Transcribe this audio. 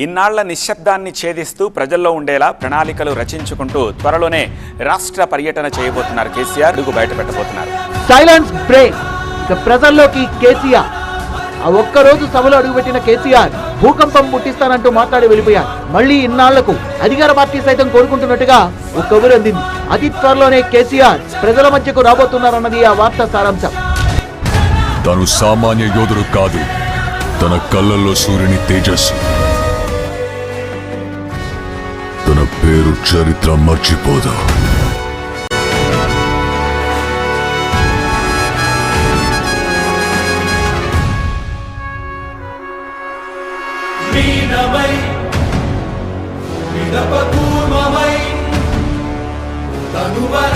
ఇన్నాళ్ల నిశ్శబ్దాన్ని ఛేదిస్తూ ప్రజల్లో ఉండేలా ప్రణాళికలు రచించుకుంటూ త్వరలోనే రాష్ట్ర పర్యటన చేయబోతున్నారు కేసీఆర్. అడుగు బయట పెట్టబోతున్నారు. Silence break. ఇక ప్రజల్లోకి కేసీఆర్. ఆ ఒక్కరోజు సభలో అడుగుపెట్టిన కేసీఆర్ భూకంపం పుట్టిస్తానంటూ మాట్లాడి వెళ్ళిపోయారు. మళ్లీ ఇన్నాళ్లకు అధికార పార్టీ సైతం కోరుకుంటున్నట్టుగా ఒక కబురు అందింది. అతి త్వరలోనే కేసీఆర్ ప్రజల మధ్యకు రాబోతున్నారన్నది ఆ వార్త సారాంశం. తను సామాన్య యోధుడు కాదు, తన కళ్ళల్లో సూర్యుని తేజస్సు. తన పేరు చరిత్ర మర్చిపోదు. తనువర